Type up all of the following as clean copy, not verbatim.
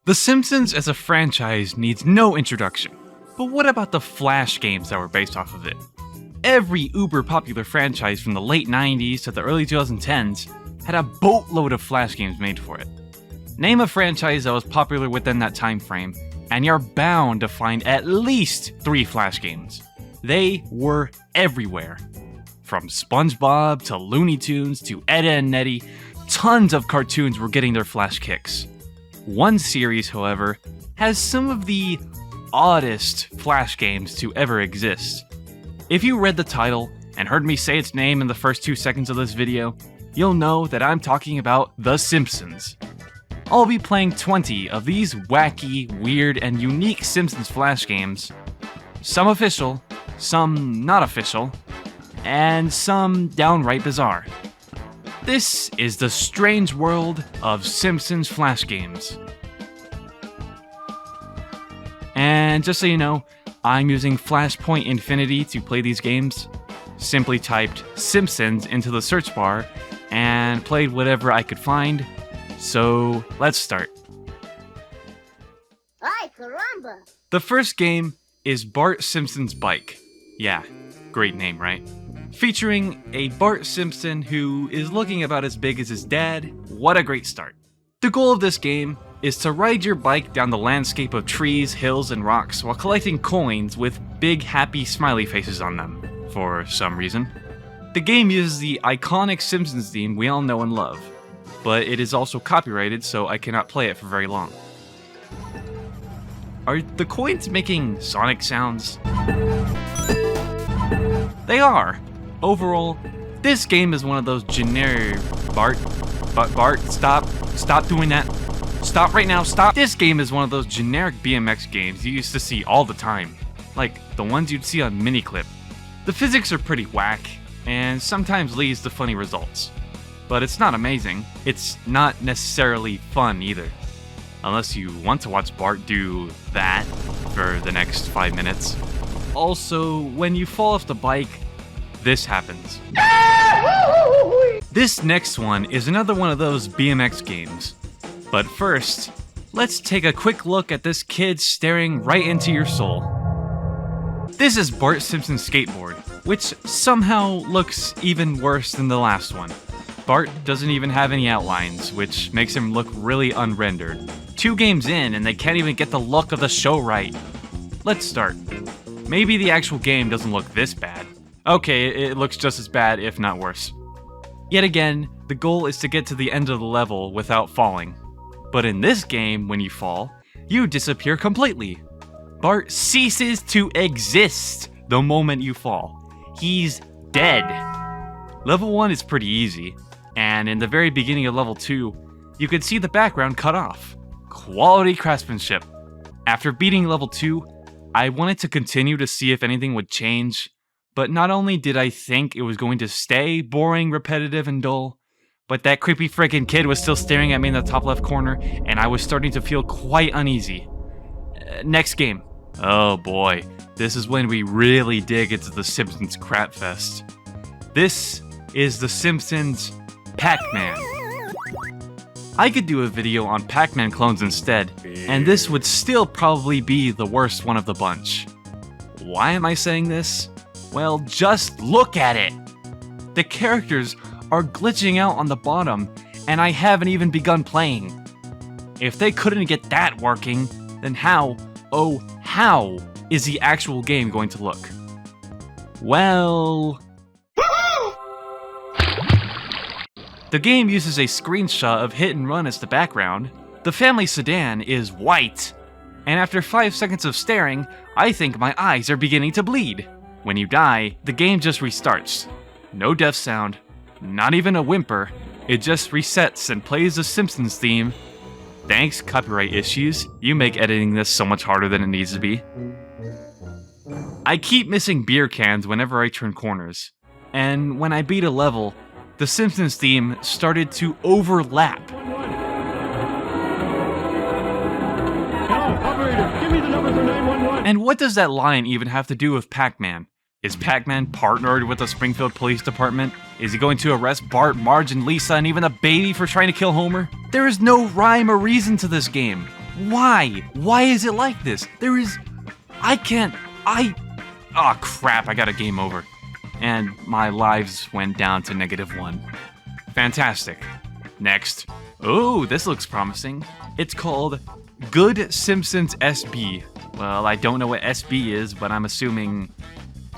The Simpsons as a franchise needs no introduction, but what about the Flash games that were based off of it? Every uber popular franchise from the late 90s to the early 2010s had a boatload of Flash games made for it. Name a franchise that was popular within that time frame, and you're bound to find at least 3 Flash games. They were everywhere. From SpongeBob to Looney Tunes to Ed, Edd n Eddy, tons of cartoons were getting their Flash kicks. One series, however, has some of the oddest Flash games to ever exist. If you read the title and heard me say its name in the first 2 seconds of this video, you'll know that I'm talking about The Simpsons. I'll be playing 20 of these wacky, weird, and unique Simpsons Flash games. Some official, some not official, and some downright bizarre. This is the strange world of Simpsons Flash games. And just so you know, I'm using Flashpoint Infinity to play these games. Simply typed Simpsons into the search bar and played whatever I could find. So let's start. Ay, caramba! The first game is Barts Simpsons Bike. Yeah, great name, right? Featuring a Bart Simpson who is looking about as big as his dad. What a great start. The goal of this game is to ride your bike down the landscape of trees, hills, and rocks while collecting coins with big happy smiley faces on them, for some reason. The game uses the iconic Simpsons theme we all know and love, but it is also copyrighted, so I cannot play it for very long. Are the coins making Sonic sounds? They are! Overall, this game is one of those generic... Bart, stop doing that. Stop right now, stop! This game is one of those generic BMX games you used to see all the time, like the ones you'd see on Miniclip. The physics are pretty whack, and sometimes leads to funny results. But it's not amazing. It's not necessarily fun either. Unless you want to watch Bart do that for the next 5 minutes. Also, when you fall off the bike, this happens. This next one is another one of those BMX games. But first, let's take a quick look at this kid staring right into your soul. This is Barts Simpsons Skateboard, which somehow looks even worse than the last one. Bart doesn't even have any outlines, which makes him look really unrendered. 2 games in and they can't even get the look of the show right. Let's start. Maybe the actual game doesn't look this bad. Okay, it looks just as bad, if not worse. Yet again, the goal is to get to the end of the level without falling. But in this game, when you fall, you disappear completely. Bart ceases to exist the moment you fall. He's dead. Level 1 is pretty easy, and in the very beginning of level 2, you could see the background cut off. Quality craftsmanship. After beating level 2, I wanted to continue to see if anything would change, but not only did I think it was going to stay boring, repetitive, and dull, but that creepy freaking kid was still staring at me in the top left corner, and I was starting to feel quite uneasy. Next game. Oh boy, this is when we really dig into the Simpsons crap fest. This is the Simpsons PacMan. I could do a video on PacMan clones instead, and this would still probably be the worst one of the bunch. Why am I saying this? Well, just look at it! The characters are glitching out on the bottom, and I haven't even begun playing. If they couldn't get that working, then how, oh how, is the actual game going to look? Well... The game uses a screenshot of Hit and Run as the background. The family sedan is white, and after 5 seconds of staring, I think my eyes are beginning to bleed. When you die, the game just restarts. No death sound, not even a whimper, it just resets and plays the Simpsons theme. Thanks, copyright issues, you make editing this so much harder than it needs to be. I keep missing beer cans whenever I turn corners, and when I beat a level, the Simpsons theme started to overlap. Operator, give me the number for 911. And what does that line even have to do with PacMan? Is PacMan partnered with the Springfield Police Department? Is he going to arrest Bart, Marge, and Lisa, and even the baby for trying to kill Homer? There is no rhyme or reason to this game. Why? Why is it like this? Oh crap, I got a game over. And my lives went down to -1. Fantastic. Next. Oh, this looks promising. It's called Good Simpsons SB. Well, I don't know what SB is, but I'm assuming,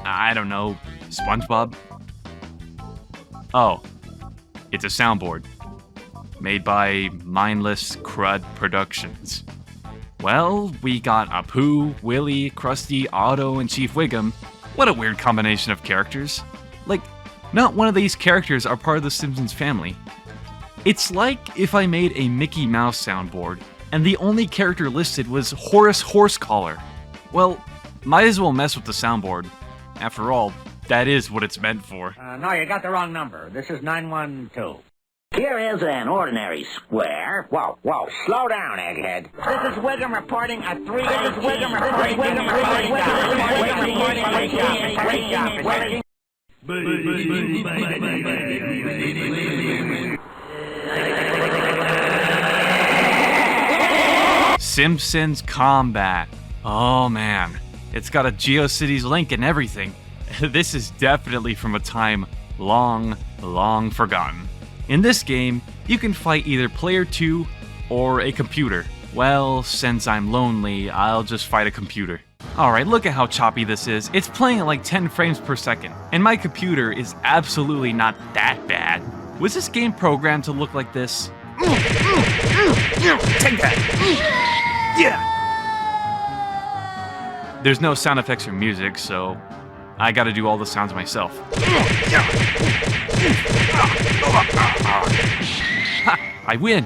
I don't know, SpongeBob? Oh, it's a soundboard. Made by Mindless Crud Productions. Well, we got Apu, Willie, Krusty, Otto, and Chief Wiggum. What a weird combination of characters. Like, not one of these characters are part of the Simpsons family. It's like if I made a Mickey Mouse soundboard, and the only character listed was Horace Horsecollar. Well, might as well mess with the soundboard. After all, that is what it's meant for. No, you got the wrong number. This is 912. Here is an ordinary square. Whoa, slow down, egghead. This is Wiggum reporting a 3. This is Wiggum reporting. Simpsons Combat. Oh man, it's got a GeoCities link and everything. This is definitely from a time long, long forgotten. In this game, you can fight either player 2 or a computer. Well, since I'm lonely, I'll just fight a computer. Alright, look at how choppy this is. It's playing at like 10 frames per second, and my computer is absolutely not that bad. Was this game programmed to look like this? Take that! Yeah! There's no sound effects or music, so I gotta do all the sounds myself. Ha! I win!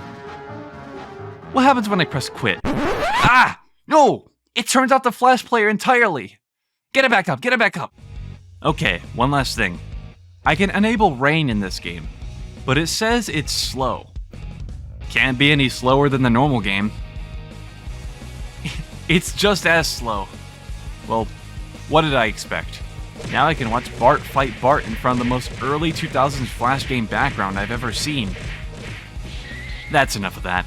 What happens when I press quit? Ah! No! It turns off the flash player entirely! Get it back up, get it back up! Okay, one last thing. I can enable rain in this game, but it says it's slow. Can't be any slower than the normal game. It's just as slow. Well, what did I expect? Now I can watch Bart fight Bart in front of the most early 2000s Flash game background I've ever seen. That's enough of that.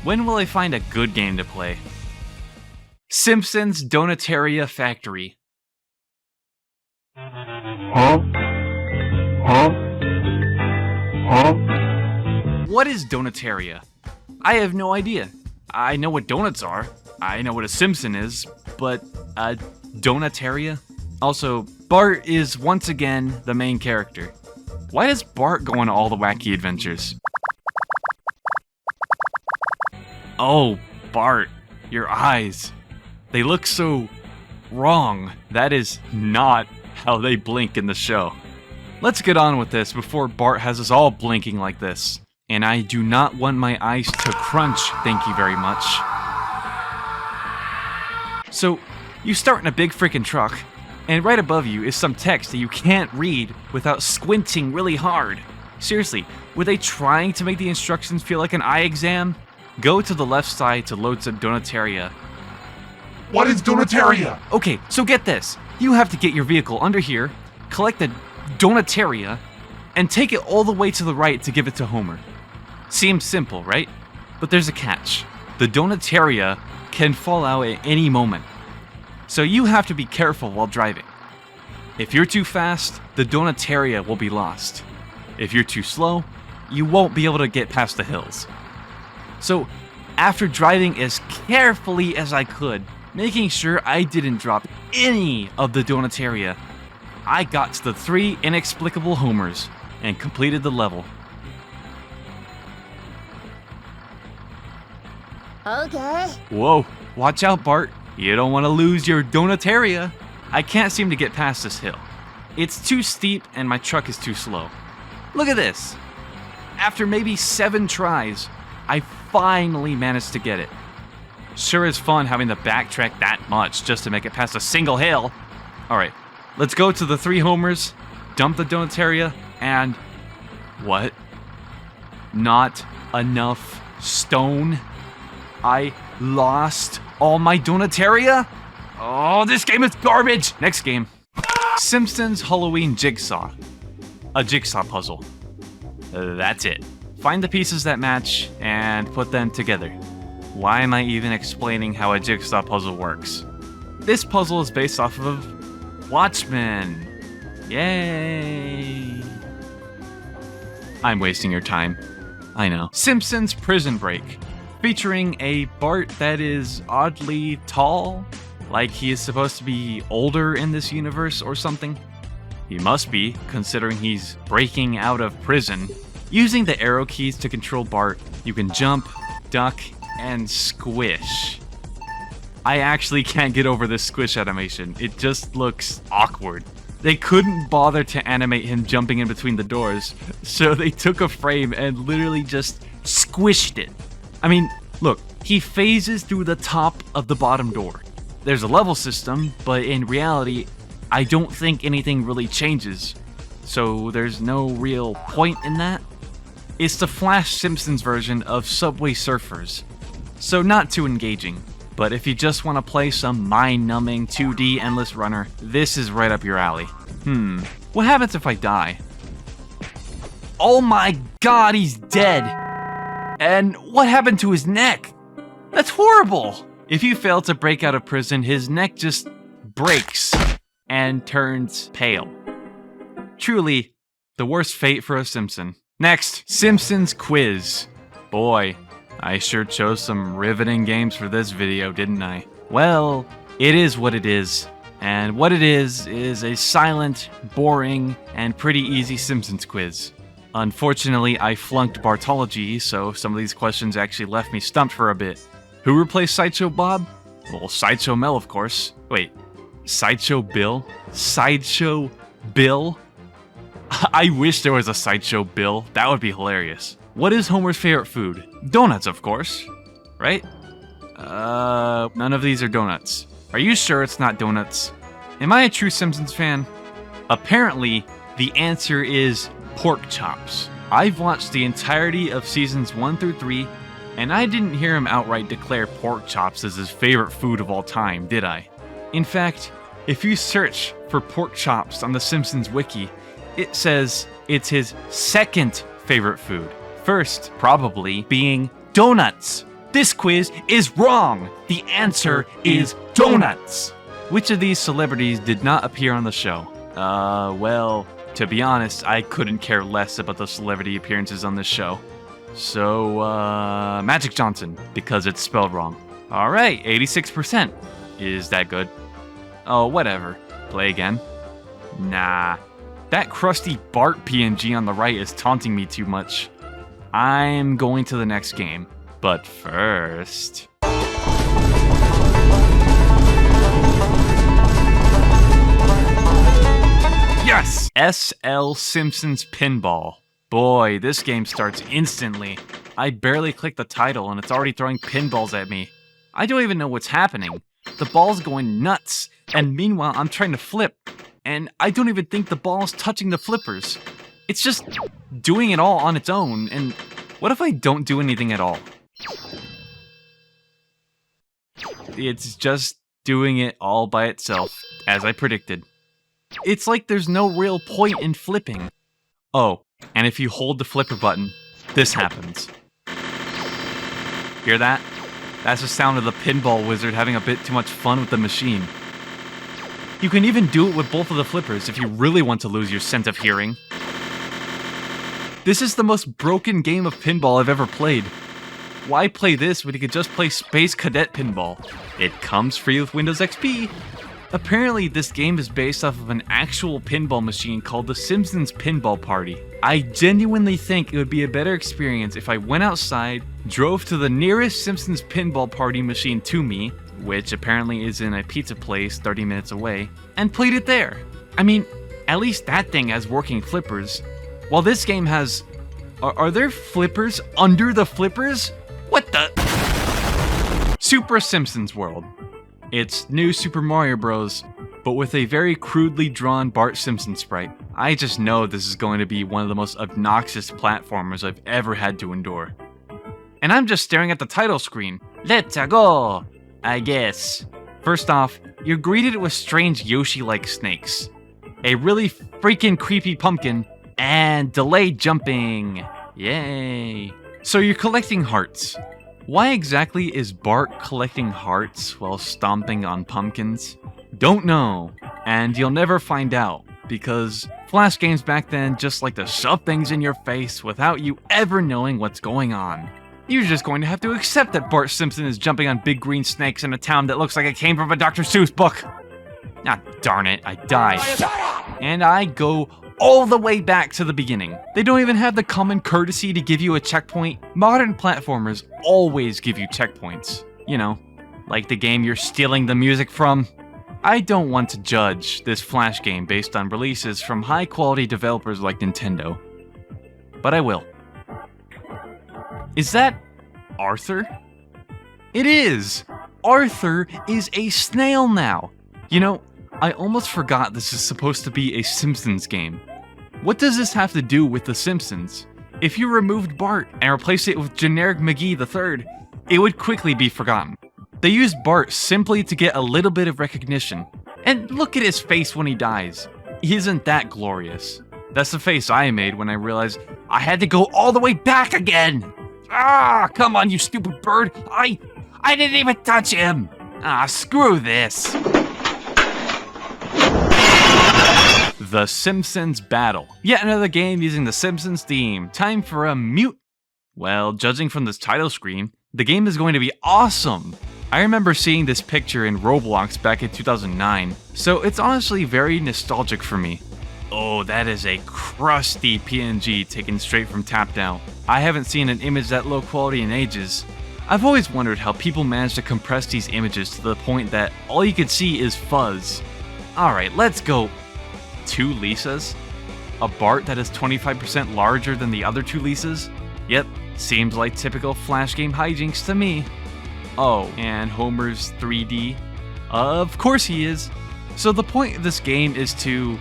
When will I find a good game to play? Simpsons Donuteria Factory. What is Donuteria? I have no idea. I know what donuts are. I know what a Simpson is, but Donuteria? Also, Bart is once again the main character. Why does Bart go on all the wacky adventures? Oh, Bart, your eyes. They look so wrong. That is not how they blink in the show. Let's get on with this before Bart has us all blinking like this. And I do not want my eyes to crunch, thank you very much. So, you start in a big freaking truck, and right above you is some text that you can't read without squinting really hard. Seriously, were they trying to make the instructions feel like an eye exam? Go to the left side to load some Donuteria. What is Donuteria? Okay, so get this. You have to get your vehicle under here, collect the Donuteria, and take it all the way to the right to give it to Homer. Seems simple, right? But there's a catch. The Donuteria can fall out at any moment. So you have to be careful while driving. If you're too fast, the Donuteria will be lost. If you're too slow, you won't be able to get past the hills. So, after driving as carefully as I could, making sure I didn't drop any of the Donuteria, I got to the 3 inexplicable Homers and completed the level. Okay. Whoa, watch out, Bart. You don't want to lose your Donuteria. I can't seem to get past this hill. It's too steep and my truck is too slow. Look at this. After maybe 7 tries, I finally managed to get it. Sure is fun having to backtrack that much just to make it past a single hill. Alright, let's go to the 3 Homers, dump the Donuteria, and... what? Not enough stone? I lost all my Donuteria? Oh, this game is garbage! Next game. Simpsons Halloween Jigsaw. A jigsaw puzzle. That's it. Find the pieces that match and put them together. why am I even explaining how a Jigsaw puzzle works? This puzzle is based off of Watchmen. Yay! I'm wasting your time. I know. Simpsons Prison Break, featuring a Bart that is oddly tall, like he is supposed to be older in this universe or something. He must be, considering he's breaking out of prison. Using the arrow keys to control Bart, you can jump, duck, and squish. I actually can't get over this squish animation. It just looks awkward. They couldn't bother to animate him jumping in between the doors, so they took a frame and literally just squished it. I mean, look, he phases through the top of the bottom door. There's a level system, but in reality, I don't think anything really changes. So there's no real point in that. It's the Flash Simpsons version of Subway Surfers, so not too engaging. But if you just want to play some mind-numbing 2D endless runner, this is right up your alley. What happens if I die? Oh my god, he's dead! And what happened to his neck? That's horrible! If you fail to break out of prison, his neck just breaks and turns pale. Truly, the worst fate for a Simpson. Next, Simpsons Quiz Boy. I sure chose some riveting games for this video, didn't I? Well, it is what it is. And what it is a silent, boring, and pretty easy Simpsons quiz. Unfortunately, I flunked Bartology, so some of these questions actually left me stumped for a bit. Who replaced Sideshow Bob? Well, Sideshow Mel, of course. Wait, Sideshow Bill? Sideshow Bill? I wish there was a Sideshow Bill. That would be hilarious. What is Homer's favorite food? Donuts, of course. Right? None of these are donuts. Are you sure it's not donuts? Am I a true Simpsons fan? Apparently, the answer is pork chops. I've watched the entirety of seasons 1 through 3, and I didn't hear him outright declare pork chops as his favorite food of all time, did I? In fact, if you search for pork chops on the Simpsons wiki, it says it's his second favorite food. First, probably, being donuts. This quiz is wrong. The answer is donuts. Which of these celebrities did not appear on the show? Well, to be honest, I couldn't care less about the celebrity appearances on this show. So, Magic Johnson, because it's spelled wrong. Alright, 86%. Is that good? Oh, whatever. Play again. Nah. That crusty Bart PNG on the right is taunting me too much. I'm going to the next game. But first... Yes! SL Simpsons Pinball. Boy, this game starts instantly. I barely clicked the title and it's already throwing pinballs at me. I don't even know what's happening. The ball's going nuts, and meanwhile I'm trying to flip, and I don't even think the ball's touching the flippers. It's just doing it all on its own, and what if I don't do anything at all? It's just doing it all by itself, as I predicted. It's like there's no real point in flipping. Oh, and if you hold the flipper button, this happens. Hear that? That's the sound of the pinball wizard having a bit too much fun with the machine. You can even do it with both of the flippers if you really want to lose your sense of hearing. This is the most broken game of pinball I've ever played. Why play this when you could just play Space Cadet Pinball? It comes free with Windows XP. Apparently, this game is based off of an actual pinball machine called the Simpsons Pinball Party. I genuinely think it would be a better experience if I went outside, drove to the nearest Simpsons Pinball Party machine to me, which apparently is in a pizza place 30 minutes away, and played it there. I mean, at least that thing has working flippers. While this game has... Are there flippers under the flippers? What the... Super Simpsons World. It's new Super Mario Bros, but with a very crudely drawn Bart Simpson sprite. I just know this is going to be one of the most obnoxious platformers I've ever had to endure. And I'm just staring at the title screen. Let's go! I guess. First off, you're greeted with strange Yoshi-like snakes, a really freaking creepy pumpkin, and delayed jumping. Yay. So you're collecting hearts. Why exactly is Bart collecting hearts while stomping on pumpkins? Don't know, and you'll never find out, because Flash games back then just like to shove things in your face without you ever knowing what's going on. You're just going to have to accept that Bart Simpson is jumping on big green snakes in a town that looks like it came from a Dr. Seuss book. Ah, darn it, I died. And I go all the way back to the beginning. They don't even have the common courtesy to give you a checkpoint. Modern platformers always give you checkpoints. You know, like the game you're stealing the music from. I don't want to judge this Flash game based on releases from high-quality developers like Nintendo, but I will. Is that Arthur? It is! Arthur is a snail now! You know, I almost forgot this is supposed to be a Simpsons game. What does this have to do with The Simpsons? If you removed Bart and replaced it with generic McGee III, it would quickly be forgotten. They used Bart simply to get a little bit of recognition. And look at his face when he dies. He isn't that glorious. That's the face I made when I realized I had to go all the way back again! Ah, come on, you stupid bird! I didn't even touch him! Ah, screw this! The Simpsons Battle. Yet another game using the Simpsons theme. Time for a mute. Well, judging from this title screen, the game is going to be awesome! I remember seeing this picture in Roblox back in 2009, so it's honestly very nostalgic for me. Oh, that is a crusty PNG taken straight from Tapped Out. I haven't seen an image that low quality in ages. I've always wondered how people manage to compress these images to the point that all you can see is fuzz. Alright, let's go. 2 Lisas? A Bart that is 25% larger than the other 2 Lisas? Yep, seems like typical Flash game hijinks to me. Oh, and Homer's 3D? Of course he is. So the point of this game is to...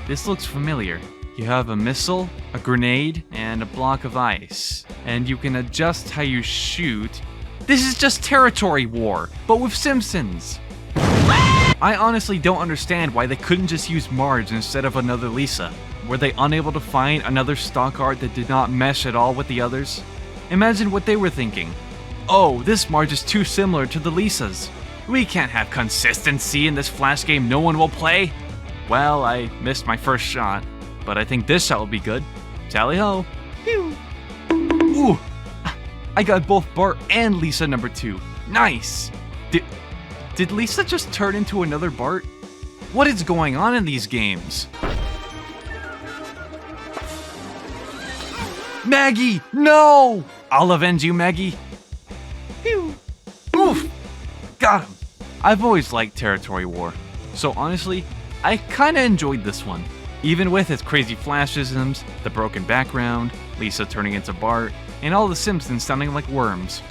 This looks familiar. You have a missile, a grenade, and a block of ice. And you can adjust how you shoot. This is just territory war, but with Simpsons. I honestly don't understand why they couldn't just use Marge instead of another Lisa. Were they unable to find another stock art that did not mesh at all with the others? Imagine what they were thinking. Oh, this Marge is too similar to the Lisas. We can't have consistency in this Flash game no one will play. Well, I missed my first shot, but I think this shot will be good. Tally ho. Pew. Ooh, I got both Bart and Lisa number 2. Nice. Did Lisa just turn into another Bart? What is going on in these games? Maggie, no! I'll avenge you, Maggie. Pew. Oof! Got him! I've always liked Territory War, so honestly, I kinda enjoyed this one. Even with its crazy flashisms, the broken background, Lisa turning into Bart, and all the Simpsons sounding like worms.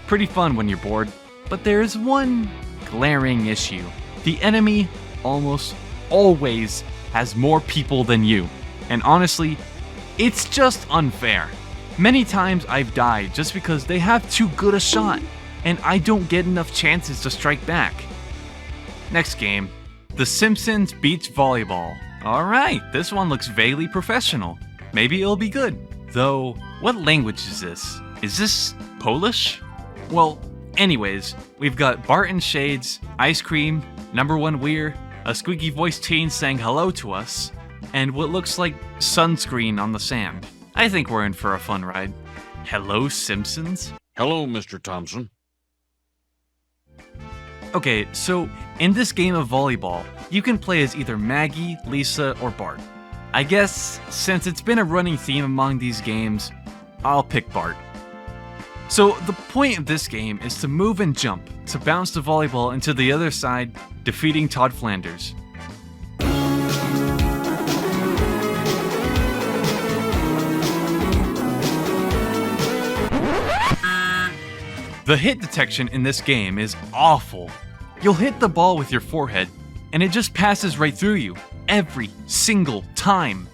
Pretty fun when you're bored, but there's one glaring issue. The enemy almost always has more people than you, and honestly, it's just unfair. Many times I've died just because they have too good a shot, and I don't get enough chances to strike back. Next game, The Simpsons Beach Volleyball. Alright, this one looks vaguely professional. Maybe it'll be good. Though, what language is this? Is this Polish? Well, anyways, we've got Bart in shades, ice cream, number 1 Weir, a squeaky voiced teen saying hello to us, and what looks like sunscreen on the sand. I think we're in for a fun ride. Hello, Simpsons? Hello, Mr. Thompson. Okay, so in this game of volleyball, you can play as either Maggie, Lisa, or Bart. I guess, since it's been a running theme among these games, I'll pick Bart. So the point of this game is to move and jump, to bounce the volleyball into the other side, defeating Todd Flanders. The hit detection in this game is awful. You'll hit the ball with your forehead, and it just passes right through you, every single time.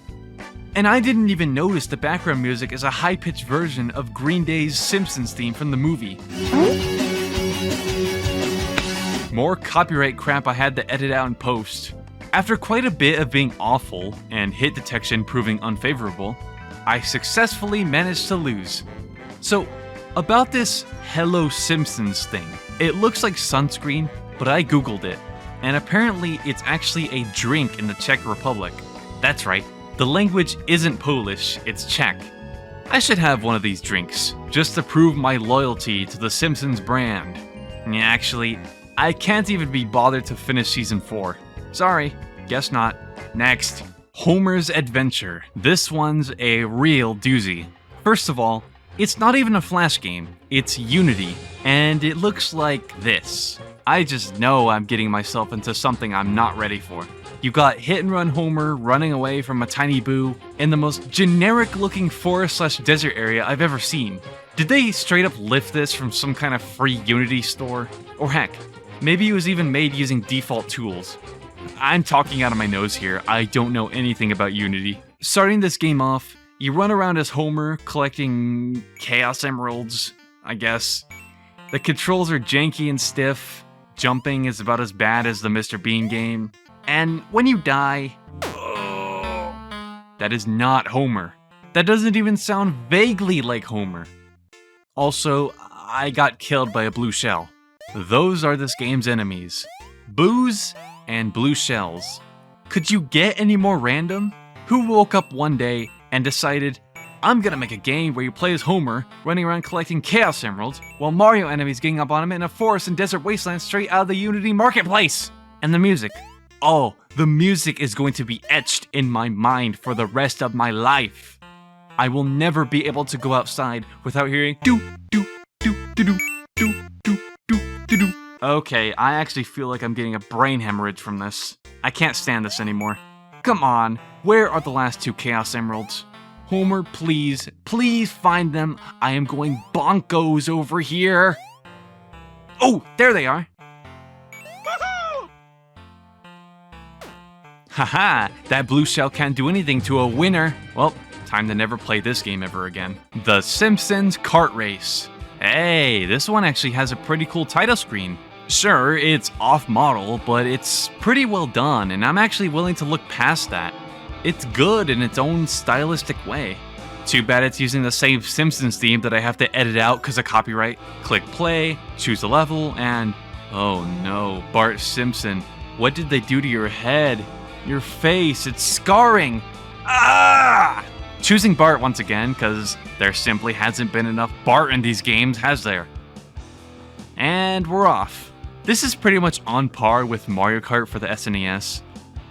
And I didn't even notice the background music is a high-pitched version of Green Day's Simpsons theme from the movie. More copyright crap I had to edit out in post. After quite a bit of being awful, and hit detection proving unfavorable, I successfully managed to lose. So, about this Hello Simpsons thing. It looks like sunscreen, but I googled it, and apparently it's actually a drink in the Czech Republic. That's right, the language isn't Polish, it's Czech. I should have one of these drinks, just to prove my loyalty to the Simpsons brand. Yeah, actually, I can't even be bothered to finish Season 4. Sorry, guess not. Next, Homer's Adventure. This one's a real doozy. First of all, it's not even a Flash game, it's Unity, and it looks like this. I just know I'm getting myself into something I'm not ready for. You got hit and run Homer running away from a tiny boo in the most generic looking forest/desert area I've ever seen. Did they straight up lift this from some kind of free Unity store? Or heck, maybe it was even made using default tools. I'm talking out of my nose here, I don't know anything about Unity. Starting this game off, you run around as Homer collecting Chaos Emeralds, I guess. The controls are janky and stiff, jumping is about as bad as the Mr. Bean game. And when you die, that is not Homer. That doesn't even sound vaguely like Homer. Also, I got killed by a blue shell. Those are this game's enemies. Boos and blue shells. Could you get any more random? Who woke up one day and decided, I'm gonna make a game where you play as Homer, running around collecting Chaos Emeralds, while Mario enemies getting up on him in a forest and desert wasteland straight out of the Unity marketplace? And the music. Oh, the music is going to be etched in my mind for the rest of my life. I will never be able to go outside without hearing do do do do do do do do do do. Okay, I actually feel like I'm getting a brain hemorrhage from this. I can't stand this anymore. Come on, where are the last 2 Chaos Emeralds? Homer, please, please find them. I am going bonkos over here. Oh, there they are. Haha, that blue shell can't do anything to a winner. Well, time to never play this game ever again. The Simpsons Kart Race. Hey, this one actually has a pretty cool title screen. Sure, it's off-model, but it's pretty well done, and I'm actually willing to look past that. It's good in its own stylistic way. Too bad it's using the same Simpsons theme that I have to edit out because of copyright. Click play, choose a level, and... oh no, Bart Simpson. What did they do to your head? Your face, it's scarring! Ah! Choosing Bart once again, because there simply hasn't been enough Bart in these games, has there? And we're off. This is pretty much on par with Mario Kart for the SNES,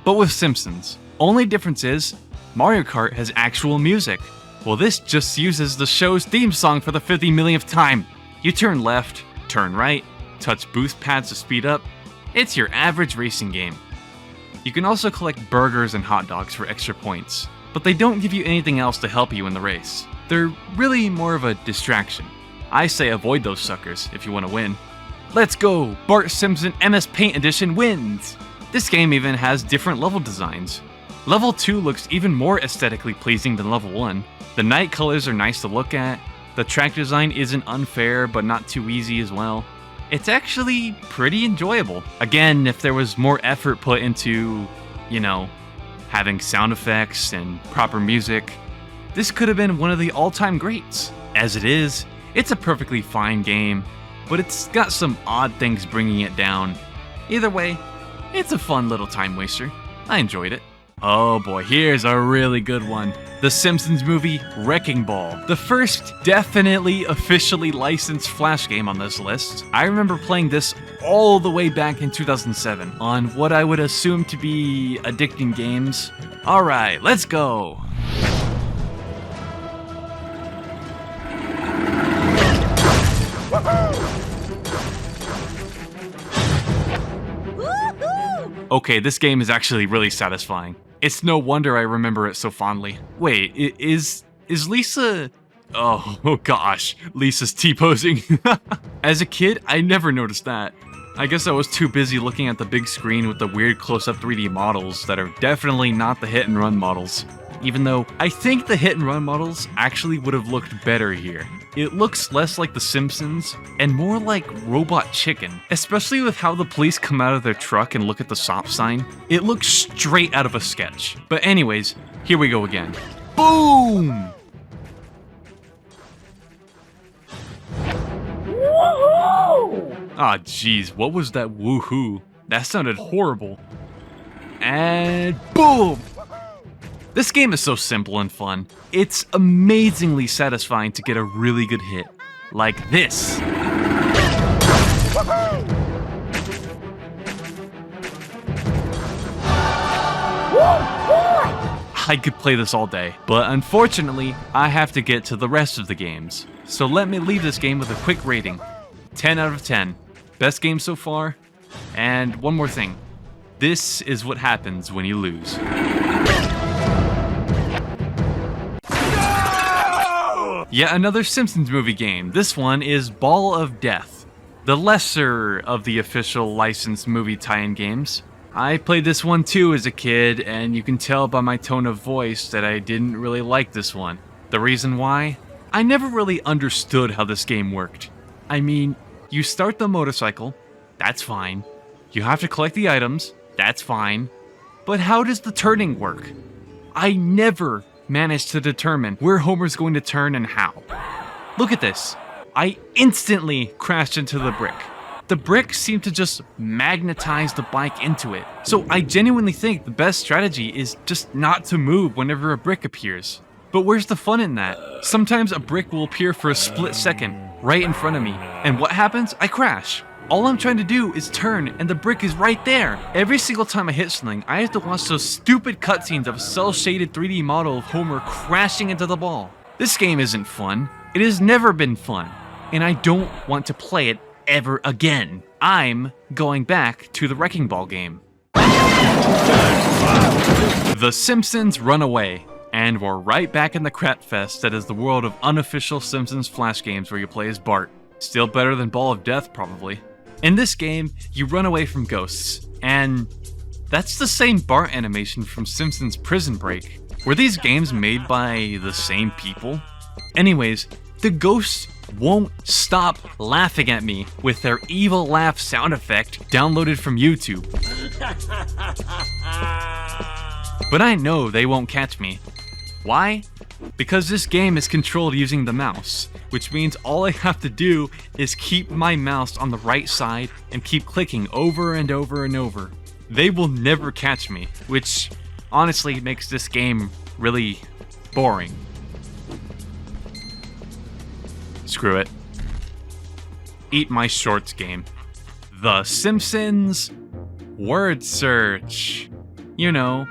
but with Simpsons. Only difference is, Mario Kart has actual music. Well, this just uses the show's theme song for the 50 millionth time. You turn left, turn right, touch boost pads to speed up. It's your average racing game. You can also collect burgers and hot dogs for extra points, but they don't give you anything else to help you in the race. They're really more of a distraction. I say avoid those suckers if you want to win. Let's go! Bart Simpson MS Paint Edition wins! This game even has different level designs. Level 2 looks even more aesthetically pleasing than Level 1. The night colors are nice to look at. The track design isn't unfair, but not too easy as well. It's actually pretty enjoyable. Again, if there was more effort put into, you know, having sound effects and proper music, this could have been one of the all-time greats. As it is, it's a perfectly fine game, but it's got some odd things bringing it down. Either way, it's a fun little time waster. I enjoyed it. Oh boy, here's a really good one. The Simpsons movie Wrecking Ball. The first definitely officially licensed Flash game on this list. I remember playing this all the way back in 2007 on what I would assume to be addicting games. Alright, let's go! Okay, this game is actually really satisfying. It's no wonder I remember it so fondly. Wait, is Lisa... Oh gosh, Lisa's T-posing. As a kid, I never noticed that. I guess I was too busy looking at the big screen with the weird close-up 3D models that are definitely not the hit and run models. Even though I think the hit and run models actually would have looked better here. It looks less like The Simpsons and more like Robot Chicken, especially with how the police come out of their truck and look at the stop sign. It looks straight out of a sketch. But anyways, here we go again. Boom! Ah, jeez, what was that woohoo? That sounded horrible. And boom! This game is so simple and fun. It's amazingly satisfying to get a really good hit. Like this. I could play this all day, but unfortunately, I have to get to the rest of the games. So let me leave this game with a quick rating. 10 out of 10. Best game so far. And one more thing. This is what happens when you lose. No! Yet another Simpsons movie game. This one is Ball of Death, the lesser of the official licensed movie tie-in games. I played this one too as a kid, and you can tell by my tone of voice that I didn't really like this one. The reason why? I never really understood how this game worked. I mean, you start the motorcycle, that's fine. You have to collect the items, that's fine. But how does the turning work? I never managed to determine where Homer's going to turn and how. Look at this. I instantly crashed into the brick. The brick seemed to just magnetize the bike into it. So I genuinely think the best strategy is just not to move whenever a brick appears. But where's the fun in that? Sometimes a brick will appear for a split second, right in front of me. And what happens? I crash. All I'm trying to do is turn, and the brick is right there. Every single time I hit something, I have to watch those stupid cutscenes of a cel-shaded 3D model of Homer crashing into the ball. This game isn't fun. It has never been fun. And I don't want to play it ever again. I'm going back to the Wrecking Ball game. The Simpsons Run Away. And we're right back in the crap fest that is the world of unofficial Simpsons flash games where you play as Bart. Still better than Ball of Death, probably. In this game, you run away from ghosts. And that's the same Bart animation from Simpsons Prison Break. Were these games made by the same people? Anyways, the ghosts won't stop laughing at me with their evil laugh sound effect downloaded from YouTube. But I know they won't catch me. Why? Because this game is controlled using the mouse, which means all I have to do is keep my mouse on the right side and keep clicking over and over and over. They will never catch me, which honestly makes this game really boring. Screw it. Eat my shorts game. The Simpsons Word Search. You know,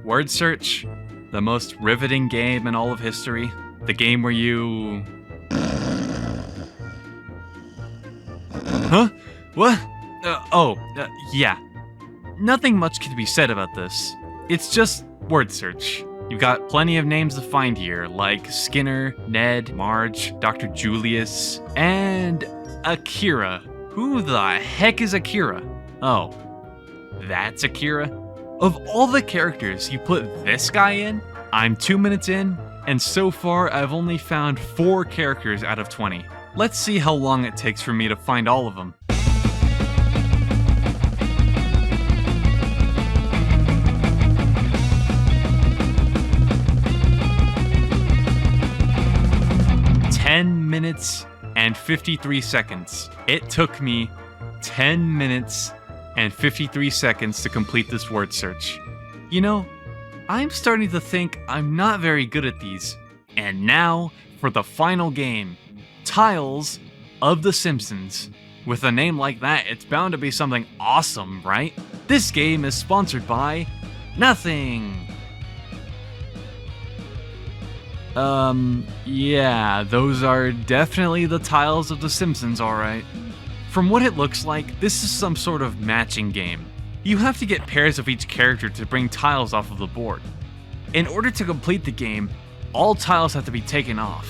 Word Search. The most riveting game in all of history. The game where you... Huh? What? Yeah. Nothing much can be said about this. It's just word search. You've got plenty of names to find here, like Skinner, Ned, Marge, Dr. Julius, and Akira. Who the heck is Akira? Oh, that's Akira? Of all the characters, you put this guy in? I'm 2 minutes in, and so far I've only found 4 characters out of 20. Let's see how long it takes for me to find all of them. Minutes and 53 seconds. It took me 10 minutes and 53 seconds to complete this word search. You know, I'm starting to think I'm not very good at these. And now for the final game, Tiles of the Simpsons. With a name like that, it's bound to be something awesome, right? This game is sponsored by nothing. Yeah, those are definitely the tiles of the Simpsons, alright. From what it looks like, this is some sort of matching game. You have to get pairs of each character to bring tiles off of the board. In order to complete the game, all tiles have to be taken off,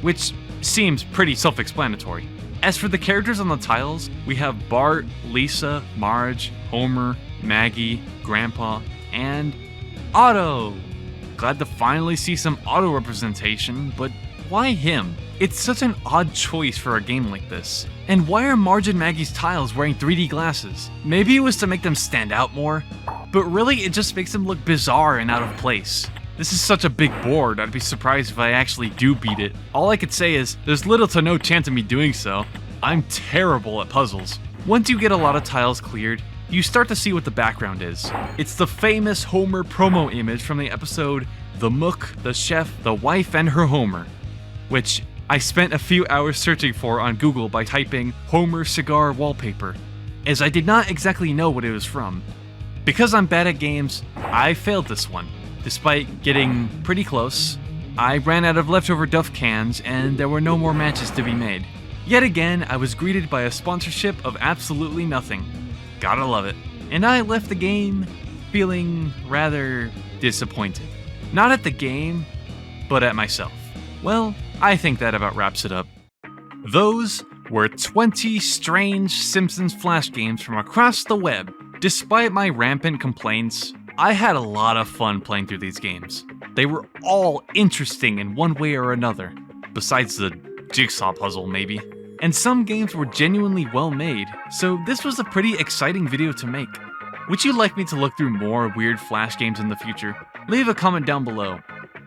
which seems pretty self-explanatory. As for the characters on the tiles, we have Bart, Lisa, Marge, Homer, Maggie, Grandpa, and Otto. Glad to finally see some Otto representation, but why him? It's such an odd choice for a game like this. And why are Marge and Maggie's tiles wearing 3D glasses? Maybe it was to make them stand out more, but really it just makes them look bizarre and out of place. This is such a big board, I'd be surprised if I actually do beat it. All I could say is, there's little to no chance of me doing so. I'm terrible at puzzles. Once you get a lot of tiles cleared, you start to see what the background is. It's the famous Homer promo image from the episode The Mook, the Chef, the Wife, and Her Homer, which I spent a few hours searching for on Google by typing Homer cigar wallpaper, as I did not exactly know what it was from. Because I'm bad at games, I failed this one. Despite getting pretty close, I ran out of leftover Duff cans and there were no more matches to be made. Yet again, I was greeted by a sponsorship of absolutely nothing. Gotta love it. And I left the game feeling rather disappointed. Not at the game, but at myself. Well, I think that about wraps it up. Those were 20 strange Simpsons Flash games from across the web. Despite my rampant complaints, I had a lot of fun playing through these games. They were all interesting in one way or another, besides the Jigsaw puzzle maybe. And some games were genuinely well made, so this was a pretty exciting video to make. Would you like me to look through more weird Flash games in the future? Leave a comment down below.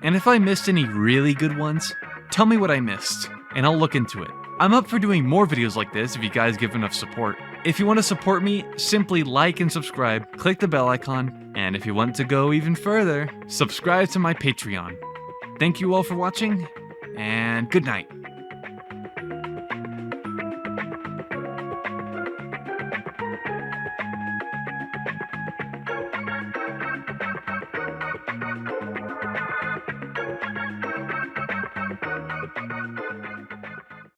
And if I missed any really good ones, tell me what I missed, and I'll look into it. I'm up for doing more videos like this if you guys give enough support. If you want to support me, simply like and subscribe, click the bell icon, and if you want to go even further, subscribe to my Patreon. Thank you all for watching, and good night.